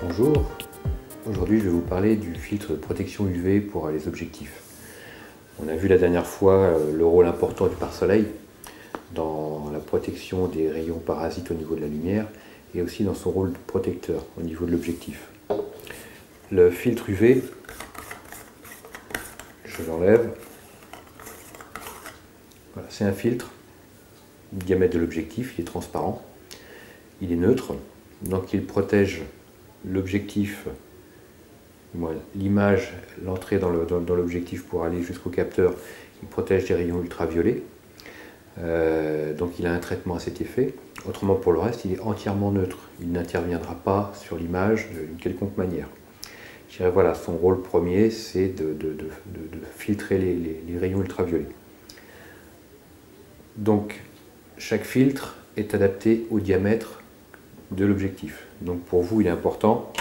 Bonjour, aujourd'hui je vais vous parler du filtre de protection UV pour les objectifs. On a vu la dernière fois le rôle important du pare-soleil dans la protection des rayons parasites au niveau de la lumière et aussi dans son rôle de protecteur au niveau de l'objectif. Le filtre UV, je l'enlève. Voilà, c'est un filtre, le diamètre de l'objectif, il est transparent, il est neutre, donc il protège l'objectif, l'image, l'entrée dans l'objectif pour aller jusqu'au capteur, il protège des rayons ultraviolets. Donc il a un traitement à cet effet. Autrement, pour le reste, il est entièrement neutre. Il n'interviendra pas sur l'image d'une quelconque manière. Je dirais, voilà, son rôle premier, c'est de filtrer les rayons ultraviolets. Donc chaque filtre est adapté au diamètre de l'objectif. Donc pour vous, il est important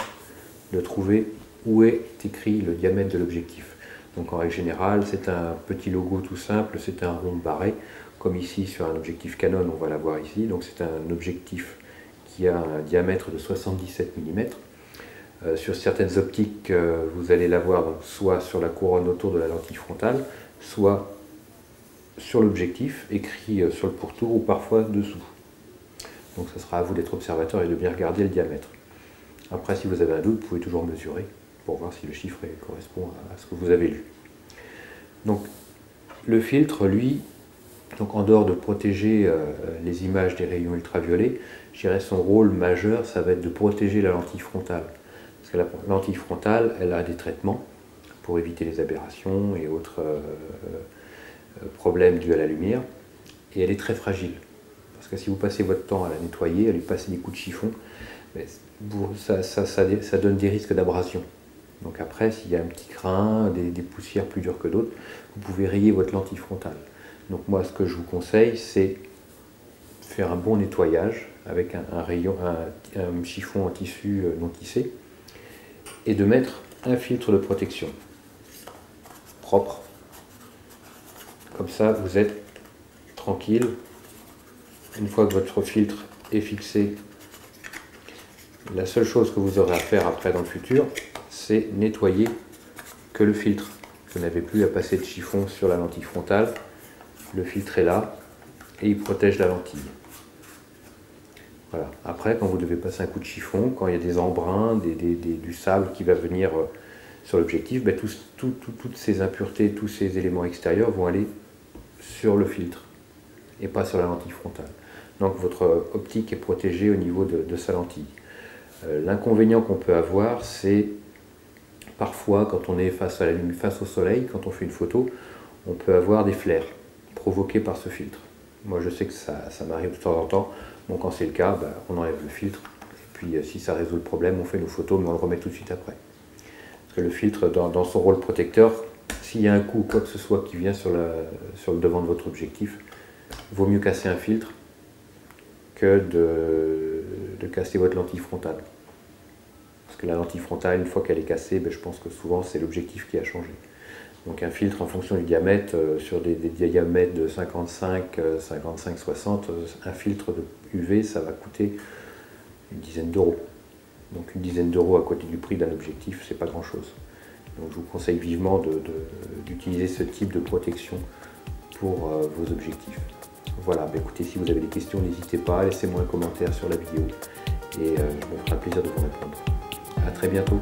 de trouver où est écrit le diamètre de l'objectif. Donc en règle générale, c'est un petit logo tout simple, c'est un rond barré, comme ici sur un objectif Canon, on va l'avoir ici. Donc c'est un objectif qui a un diamètre de 77 mm. Sur certaines optiques, vous allez l'avoir soit sur la couronne autour de la lentille frontale, soit sur l'objectif, écrit sur le pourtour ou parfois dessous. Donc ce sera à vous d'être observateur et de bien regarder le diamètre. Après, si vous avez un doute, vous pouvez toujours mesurer pour voir si le chiffre correspond à ce que vous avez lu. Donc le filtre, lui, donc en dehors de protéger les images des rayons ultraviolets, je dirais son rôle majeur, ça va être de protéger la lentille frontale. Parce que la lentille frontale, elle a des traitements pour éviter les aberrations et autres problèmes dus à la lumière, et elle est très fragile. Parce que si vous passez votre temps à la nettoyer, à lui passer des coups de chiffon, ça donne des risques d'abrasion. Donc après, s'il y a un petit grain, des poussières plus dures que d'autres, vous pouvez rayer votre lentille frontale. Donc moi, ce que je vous conseille, c'est faire un bon nettoyage avec un chiffon en tissu non tissé et de mettre un filtre de protection propre. Comme ça, vous êtes tranquille. Une fois que votre filtre est fixé, la seule chose que vous aurez à faire après dans le futur, c'est nettoyer que le filtre. Vous n'avez plus à passer de chiffon sur la lentille frontale. Le filtre est là et il protège la lentille. Voilà. Après, quand vous devez passer un coup de chiffon, quand il y a des embruns, du sable qui va venir sur l'objectif, toutes ces impuretés, tous ces éléments extérieurs vont aller sur le filtre et pas sur la lentille frontale. Donc votre optique est protégée au niveau de sa lentille. L'inconvénient qu'on peut avoir, c'est parfois quand on est face au soleil, quand on fait une photo, on peut avoir des flares provoqués par ce filtre. Moi je sais que ça m'arrive de temps en temps, donc quand c'est le cas, on enlève le filtre, et puis si ça résout le problème, on fait nos photos, mais on le remet tout de suite après. Parce que le filtre, dans son rôle protecteur, s'il y a un coup ou quoi que ce soit qui vient sur le devant de votre objectif, il vaut mieux casser un filtre que de casser votre lentille frontale. Parce que la lentille frontale, une fois qu'elle est cassée, je pense que souvent c'est l'objectif qui a changé. Donc un filtre en fonction du diamètre, sur des diamètres de 55, 55, 60, un filtre de UV, ça va coûter une dizaine d'euros. Donc une dizaine d'euros à côté du prix d'un objectif, c'est pas grand chose. Donc je vous conseille vivement d'utiliser ce type de protection pour vos objectifs. Voilà, écoutez, si vous avez des questions, n'hésitez pas, laissez-moi un commentaire sur la vidéo et je me ferai un plaisir de vous répondre. À très bientôt.